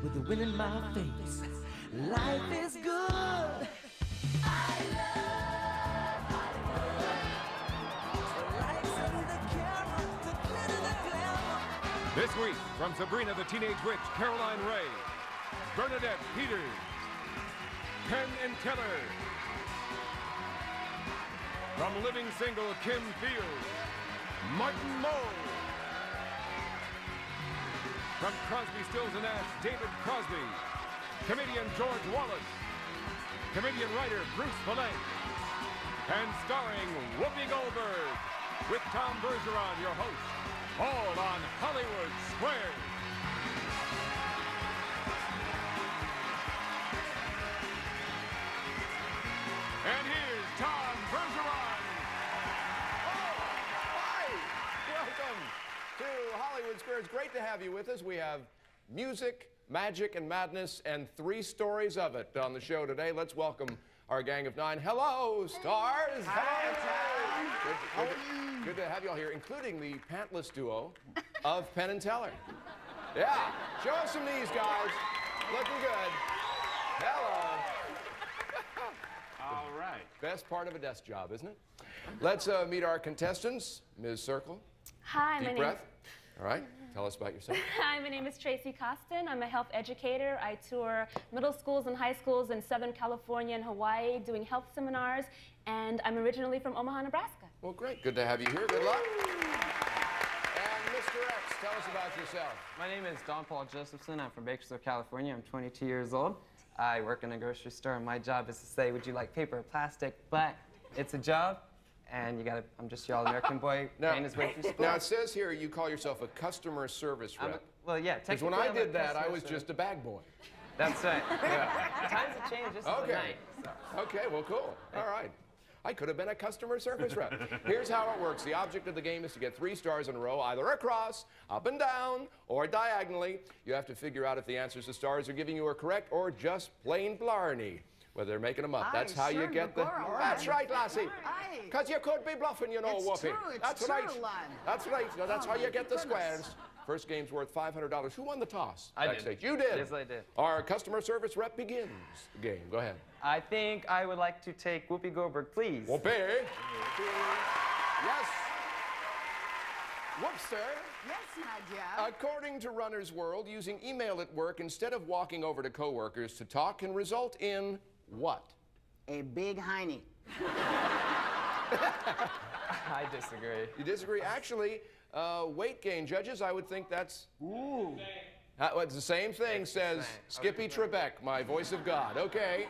with the wind in my face. Life is good. I love Hollywood. The lights and the camera, the glitter, the glamour. This week, from Sabrina the Teenage Witch, Caroline Rhea, Bernadette Peters, Penn and Keller. From Living Single, Kim Fields, Martin Mull. From Crosby, Stills and Nash, David Crosby. Comedian George Wallace. Comedian writer Bruce Vilanch. And starring Whoopi Goldberg, with Tom Bergeron, your host, all on Hollywood Squares. And here's Tom Bergeron. Oh, hi! Welcome to Hollywood Squares. Great to have you with us. We have music, magic, and madness, and 3 stories of it on the show today. Let's welcome our gang of 9. Hello, stars! Hi, good to have you all here, including the pantless duo of Penn and Teller. Yeah, show us some knees, guys. Looking good. Hello. All right. Best part of a desk job, isn't it? Let's meet our contestants. Ms. Circle. Hi, Deep breath. All right. Tell us about yourself. Hi, my name is Tracy Costin. I'm a health educator. I tour middle schools and high schools in Southern California and Hawaii doing health seminars, and I'm originally from Omaha, Nebraska. Well, great. Good to have you here. Good luck. And Mr. X, tell us about yourself. My name is Don Paul Josephson. I'm from Bakersfield, California. I'm 22 years old. I work in a grocery store, and my job is to say, would you like paper or plastic? But it's a job, and I'm just your all-American boy paying his way through school. Now, it says here you call yourself a customer service rep. Well, yeah, Because technically when I I'm did a that, I customer was service. just a bag boy. That's right. Yeah. Times have changed just Okay. overnight. So. Okay, well, cool. All right. I could have been a customer service rep. Here's how it works. The object of the game is to get 3 stars in a row, either across, up and down, or diagonally. You have to figure out if the answers the stars are giving you are correct or just plain blarney, whether they're making them up. That's how you get the... That's right, lassie. Because you could be bluffing, you know, Whoopi. True, That's true, right. lad. That's right. Now, that's how you get the goodness. squares. First game's worth $500. Who won the toss? I did. Backstage? You did. Yes, I did. Our customer service rep begins the game. Go ahead. I think I would like to take Whoopi Goldberg, please. Whoopi. Yes. Whoopster. Yes, Nadia. According to Runner's World, using email at work instead of walking over to coworkers to talk can result in what? A big hiney. I disagree. You disagree? Actually, weight gain. Judges, I would think that's... Ooh. It's the same thing, says Skippy Trebek, my voice of God. Okay.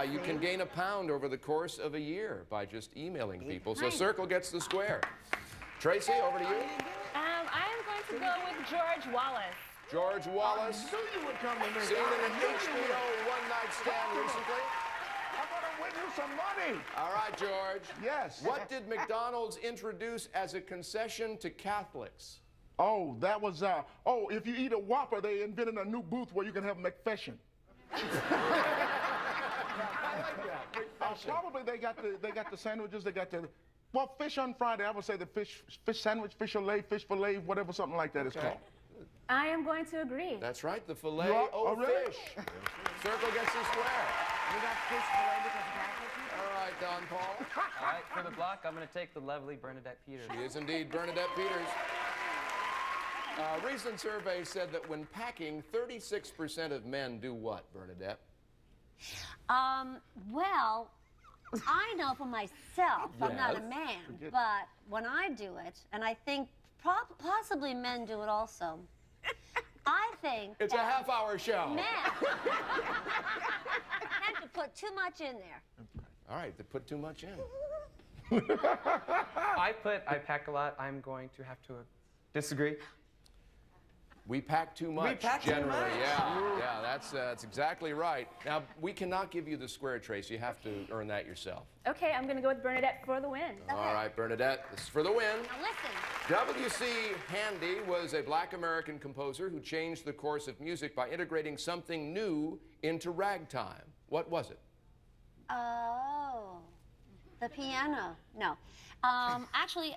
You can gain a pound over the course of a year by just emailing people. So Circle gets the square. Tracy, over to you. I am going to go with George Wallace. George Wallace. I knew you would come to me. Seen in an HBO one-night stand recently. I'm going to win you some money. All right, George. Yes. What did McDonald's introduce as a concession to Catholics? Oh, that was, if you eat a Whopper, they invented a new booth where you can have McFashion. Probably they got the sandwiches, they got the, well, fish on Friday, I would say the fish sandwich, fish fillet, whatever, something like that is called. I am going to agree. That's right, the filet You are? o Oh, really? fish. Circle gets the square. You got fish fillet because of Catholic? All right, Don Paul. All right, for the block, I'm going to take the lovely Bernadette Peters. She is indeed Bernadette Peters. A recent survey said that when packing, 36% of men do what, Bernadette? Well, I know for myself, I'm not a Yes. man, but when I do it, and I think possibly men do it also, I think It's a that half-hour show. men tend to put too much in there. All right, they put too much in. I pack a lot. I'm going to have to disagree. We pack too much, pack too generally. much. Yeah, that's exactly right. Now, we cannot give you the square, Trace. You have to earn that yourself. Okay, I'm going to go with Bernadette for the win. All right, Bernadette, this is for the win. Now listen, W.C. Handy was a black American composer who changed the course of music by integrating something new into ragtime. What was it? oh, the piano. No. Actually,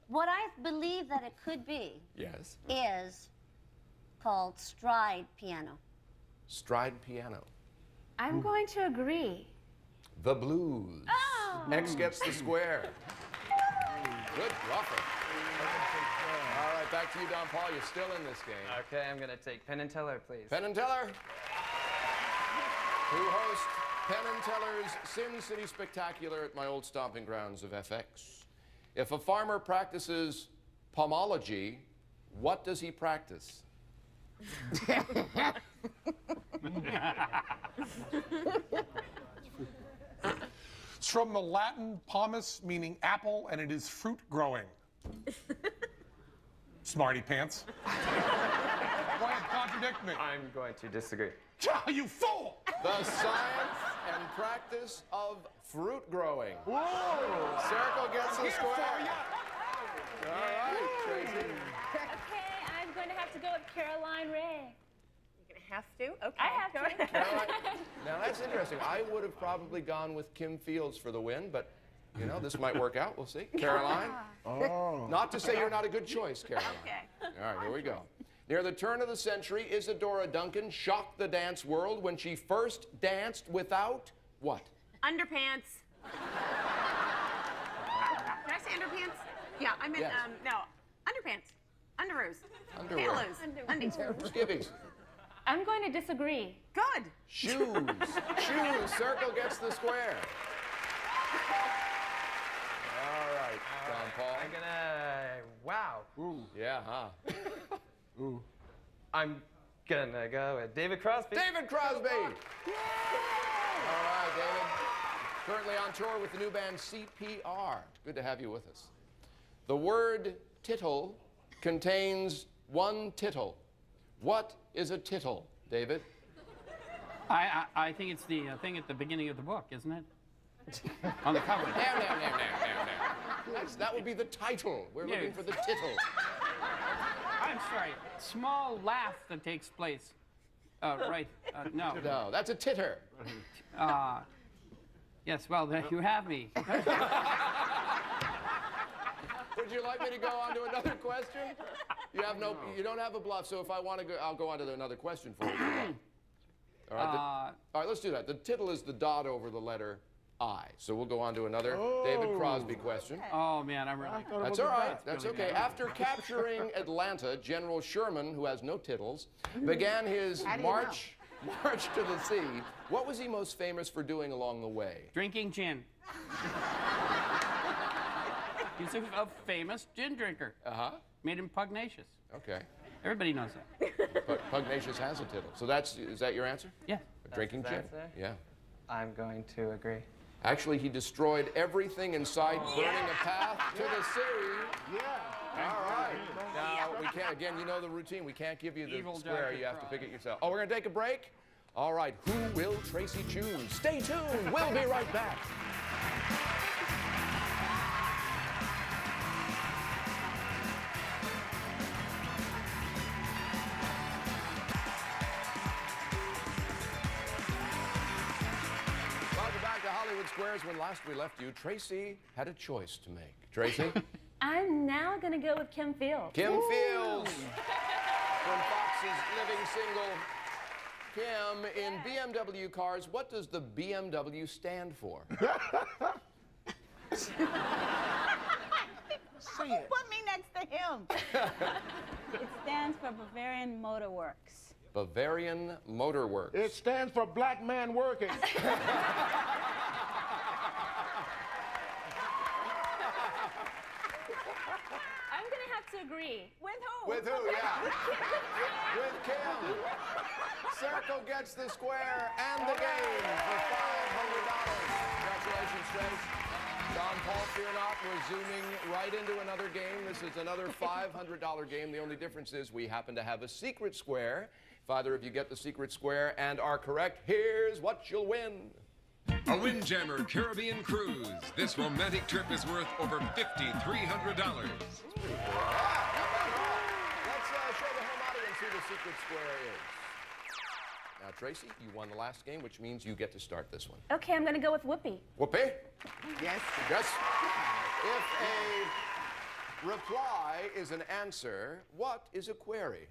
what I believe that it could be Yes. is called stride piano. Stride piano. I'm going to agree. The blues. Oh. X gets the square. Good rougher. All right, back to you, Don Paul. You're still in this game. Okay, I'm gonna take Penn and Teller, please. Penn and Teller, who host Penn and Teller's Sin City Spectacular at my old stomping grounds of FX. If a farmer practices pomology, what does he practice? It's from the Latin pomus, meaning apple, and it is fruit growing. Smarty pants. Why contradict me? I'm going to disagree. You fool! The science and practice of fruit growing. Whoa! Circle gets the square. All right, Tracy. Okay, I'm going to have to go with Caroline Rhea. Have to? Okay. I have to. Caroline, now that's interesting. I would have probably gone with Kim Fields for the win, but you know, this might work out. We'll see. Caroline? Oh. Not to say you're not a good choice, Caroline. Okay. All right, here we go. Near the turn of the century, Isadora Duncan shocked the dance world when she first danced without what? Underpants. Did I say underpants? Yeah, I meant, Yes. no. Underpants. Underoos. Underwear. Pantalloos. Undies. Skivvies. I'm going to disagree. Good. Shoes. Shoes. Circle gets the square. All right, Don Paul. I'm gonna, wow. Yeah, huh? I'm gonna go with David Crosby. David Crosby! All right, David. Currently on tour with the new band CPR. Good to have you with us. The word tittle contains one tittle. What is a tittle, David? I think it's the thing at the beginning of the book, isn't it? On the cover. Now. That would be the title. We're Yeah. looking for the tittle. I'm sorry. Small laugh that takes place. Right. No. No, that's a titter. Yes, well, there you have me. Would you like me to go on to another question? You have no. You don't have a bluff, so if I want to go, I'll go on to another question for you. All right. All right, let's do that. The tittle is the dot over the letter I. So we'll go on to another David Crosby question. Oh, man, I'm really... That's all right. That's okay. After capturing Atlanta, General Sherman, who has no tittles, began his march to the sea. What was he most famous for doing along the way? Drinking gin. He's a famous gin drinker. Uh-huh. Made him pugnacious. Okay. Everybody knows that. But Pugnacious has a tittle. So is that your answer? Yeah. Drinking his gin? answer? Yeah. I'm going to agree. Actually, he destroyed everything in sight, burning a path to the sea. Yeah. All right. Now, we can't, again, you know the routine. We can't give you the Evil square. Dr. You have to Frost. pick it yourself. Oh, we're going to take a break? All right. Who will Tracy choose? Stay tuned. We'll be right back. Welcome back to Hollywood Squares. When last we left you, Tracy had a choice to make. Tracy? I'm now going to go with Kim Fields. Kim Fields from Fox's Living Single. Kim, in BMW cars, what does the BMW stand for? Say it. Put me next to him. It stands for Bavarian Motor Works. Bavarian Motor Works. It stands for Black Man Working. I'm going to have to agree. With who? With who, yeah. With Kim. Circle gets the square and the game for $500. Congratulations, Trace. Don Paul, fear not, we're zooming right into another game. This is another $500 game. The only difference is we happen to have a secret square. If either of you get the secret square and are correct, here's what you'll win. A Windjammer Caribbean cruise. This romantic trip is worth over $5,300. Let's show the home audience who the secret square is. Now, Tracy, you won the last game, which means you get to start this one. Okay, I'm going to go with Whoopi. Whoopi? Yes. Yes. If a reply is an answer, what is a query?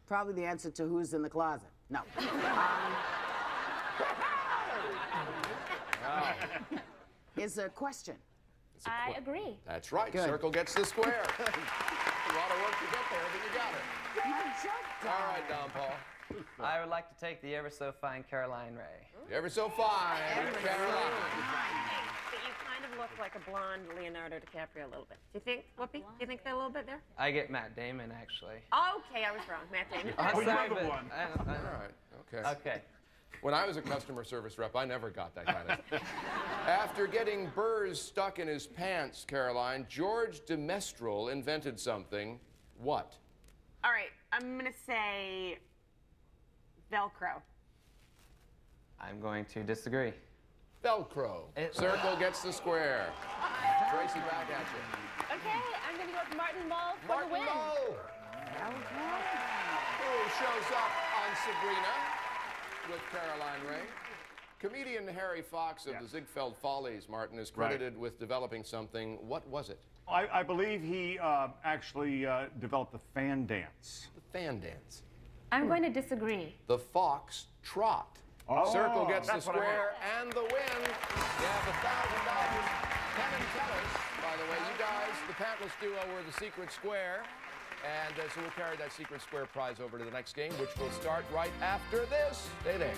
Probably the answer to who's in the closet. No. It's a question. I agree. That's right. Good. Circle gets the square. A lot of work to get there, but you got it. All right, Don Paul. I would like to take the ever so fine Caroline Rhea. Ever so fine, Caroline. But you kind of look like a blonde Leonardo DiCaprio a little bit. Do you think, Whoopi? Do you think they're a little bit there? I get Matt Damon, actually. Okay, I was wrong. Matt Damon. I'm you're sorry, the but one. All right, okay. Okay. When I was a customer service rep, I never got that kind of. After getting burrs stuck in his pants, Caroline, George de Mestral invented something. What? All right, I'm going to say Velcro. I'm going to disagree. Velcro. Circle gets the square. Tracy, back at you. Okay, I'm going to go with Martin Mull for the win. Mull. Who shows up on Sabrina with Caroline Rhea. Comedian Harry Fox of the Ziegfeld Follies, Martin, is credited with developing something. What was it? I believe he actually developed the fan dance. The fan dance. I'm going to disagree. The fox trot. Oh, Circle gets the that's what I square and the win. You have $1,000. Penn and Tellers, by the way, you guys, the Pantless duo, were the secret square. And so we'll carry that secret square prize over to the next game, which will start right after this. Stay there.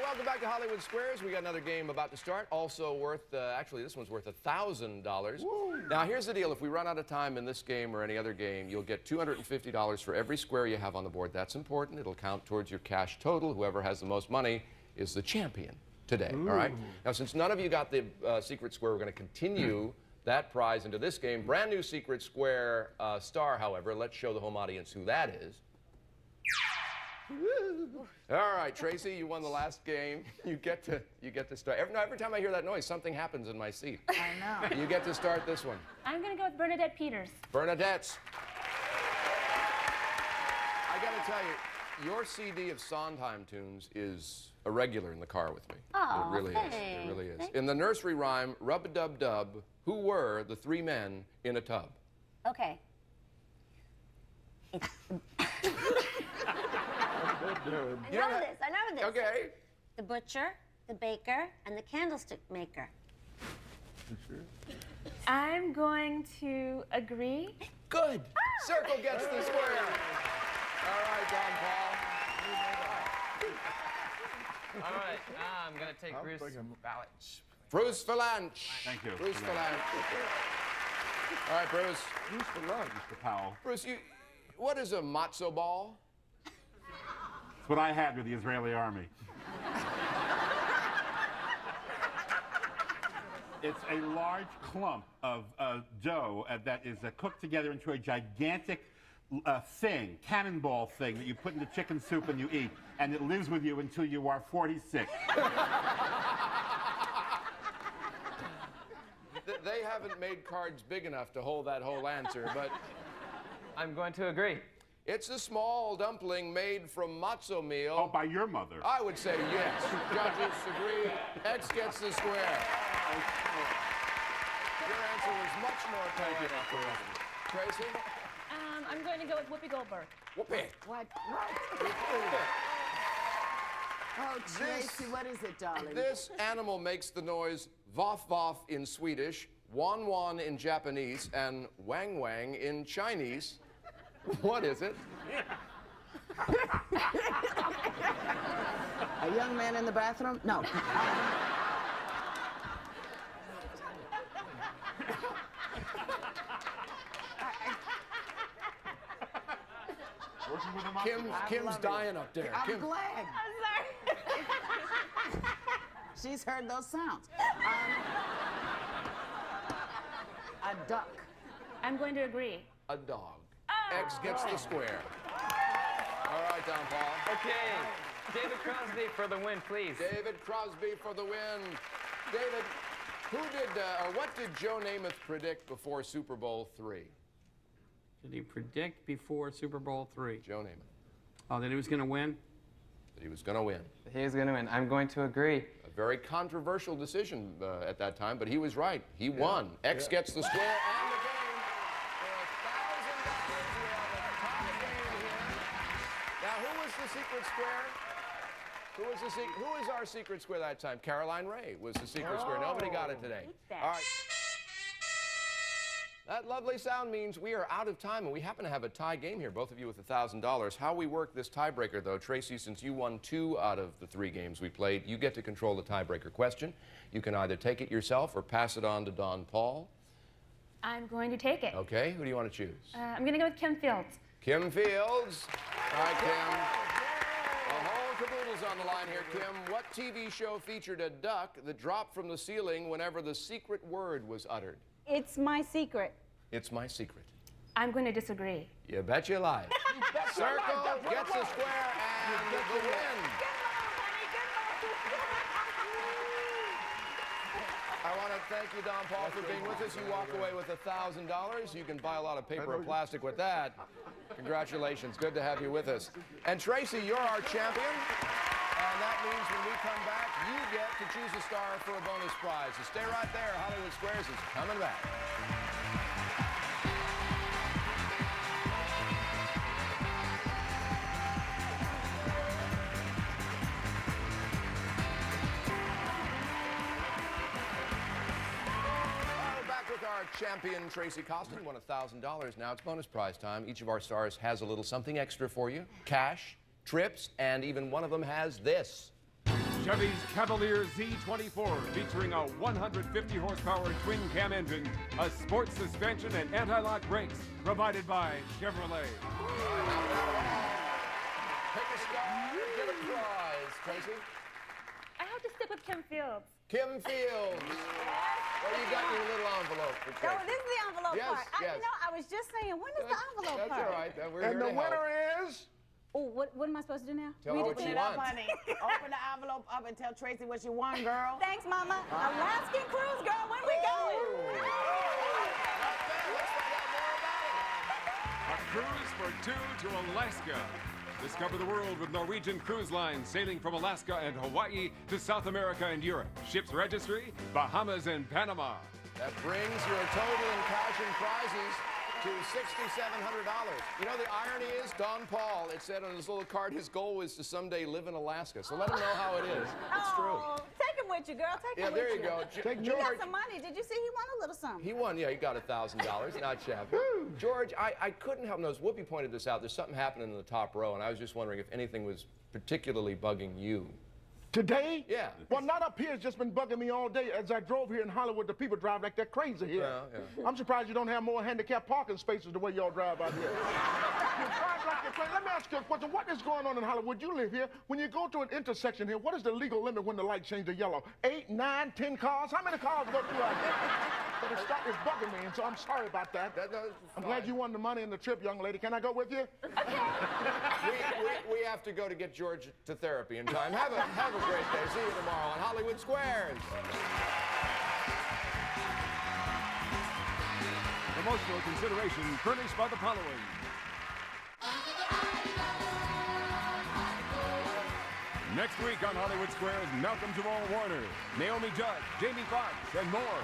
Welcome back to Hollywood Squares. We got another game about to start. Also worth, actually, this one's worth $1,000. Now, here's the deal. If we run out of time in this game or any other game, you'll get $250 for every square you have on the board. That's important. It'll count towards your cash total. Whoever has the most money is the champion today. All right? Now, since none of you got the secret square, we're going to continue that prize into this game. Brand new secret square star, however. Let's show the home audience who that is. All right, Tracy, you won the last game. You get to start. Every time I hear that noise, something happens in my seat. I know. You get to start this one. I'm going to go with Bernadette Peters. Bernadette's. I got to tell you, your CD of Sondheim tunes is a regular in the car with me. Oh, it really is. It really is. In the nursery rhyme, Rub-a-dub-dub, who were the three men in a tub? Okay. I know this. Okay. The butcher, the baker, and the candlestick maker. I'm going to agree. Good. Circle gets the square. All right, Don Paul. All right, I'm going to take Bruce Vilanch. Bruce Vilanch. Thank you. Bruce Vilanch. All right, Bruce. Who's for love, Mr. Powell? Bruce, what is a matzo ball? It's what I had with the Israeli army. It's a large clump of dough that is cooked together into a gigantic thing, cannonball thing that you put in the chicken soup and you eat, and it lives with you until you are 46. They haven't made cards big enough to hold that whole answer, but I'm going to agree. it's a small dumpling made from matzo meal. Oh, by your mother. I would say yes. Judges agree. X gets the square. Your answer was much more correct. Tracy? I'm going to go with Whoopi Goldberg. Whoopi. What? Oh, Tracy, what is it, darling? This animal makes the noise voff voff in Swedish, wan wan in Japanese, and wang wang in Chinese. What is it? A young man in the bathroom? No. Kim's dying up there. I'm Kim. glad. I'm sorry. She's heard those sounds. A duck. I'm going to agree. A dog. X gets the square. All right, Don Paul. Okay, David Crosby for the win, please. David Crosby for the win. David, what did Joe Namath predict before Super Bowl III? Did he predict before Super Bowl III? Joe Namath. Oh, that he was going to win? That he was going to win. He was going to win. I'm going to agree. A very controversial decision at that time, but he was right. He won. X gets the square and the game for $1,000. We have a tie game here. Now, who was the secret square? Who is our secret square that time? Caroline Ray was the secret square. Nobody got it today. All right. That lovely sound means we are out of time, and we happen to have a tie game here, both of you with $1,000. How we work this tiebreaker, though, Tracy, since you won 2 out of the 3 games we played, you get to control the tiebreaker question. You can either take it yourself or pass it on to Don Paul. I'm going to take it. Okay, who do you want to choose? I'm going to go with Kim Fields. Kim Fields. All right, Kim. The whole caboodle's on the line here, Kim. What TV show featured a duck that dropped from the ceiling whenever the secret word was uttered? It's My Secret. It's My Secret. I'm going to disagree. You bet your life. Circle gets the square and the win. I want to thank you, Don Paul, for being with us. You walk away with $1,000. You can buy a lot of paper or plastic with that. Congratulations. Good to have you with us. And Tracy, you're our champion. And that means when we come back, you get to choose a star for a bonus prize. So stay right there. Hollywood Squares is coming back. Our champion, Tracy Costin, won $1,000. Now it's bonus prize time. Each of our stars has a little something extra for you. Cash, trips, and even one of them has this. Chevy's Cavalier Z24, featuring a 150-horsepower twin-cam engine, a sports suspension, and anti-lock brakes, provided by Chevrolet. Take a star, get a prize. Tracy? I have to stick with Kim Fields. Kim Fields. Well, you got your little envelope for Tracy. No, this is the envelope Yes, part. yes. You know, I was just saying, when is the envelope That's part? all right. We're And here the to help. winner is? Oh, what am I supposed to do now? Tell her what Open you it up, want. honey. Open the envelope up and tell Tracy what you want, girl. Thanks, Mama. Alaskan cruise, girl. When we going? A cruise for 2 to Alaska. Discover the world with Norwegian Cruise Line, sailing from Alaska and Hawaii to South America and Europe. Ship's registry, Bahamas and Panama. That brings your total in cash and prizes to $6,700. You know, the irony is, Don Paul, it said on his little card, his goal was to someday live in Alaska. So let him know how it is. It's true. Oh, take him with you, girl. Take him with there you. you go. Take George. He got some money. Did you see he won a little something? He won, yeah, he got $1,000. Not shabby. George, I couldn't help notice, Whoopi pointed this out, there's something happening in the top row, and I was just wondering if anything was particularly bugging you. Today? Yeah. Well, not up here. It's just been bugging me all day. As I drove here in Hollywood, the people drive like they're crazy here. Yeah. I'm surprised you don't have more handicapped parking spaces the way y'all drive out here. You drive like you're crazy. Let me ask you a question. What is going on in Hollywood? You live here. When you go to an intersection here, what is the legal limit when the light changes to yellow? 8, 9, 10 cars? How many cars go through out here? But it's bugging me, and so I'm sorry about that. I'm glad you won the money and the trip, young lady. Can I go with you? we have to go to get George to therapy in time. Have a great day. See you tomorrow on Hollywood Squares. Promotional consideration furnished by the following. Next week on Hollywood Squares, Malcolm Jamal Warner, Naomi Judd, Jamie Foxx, and more.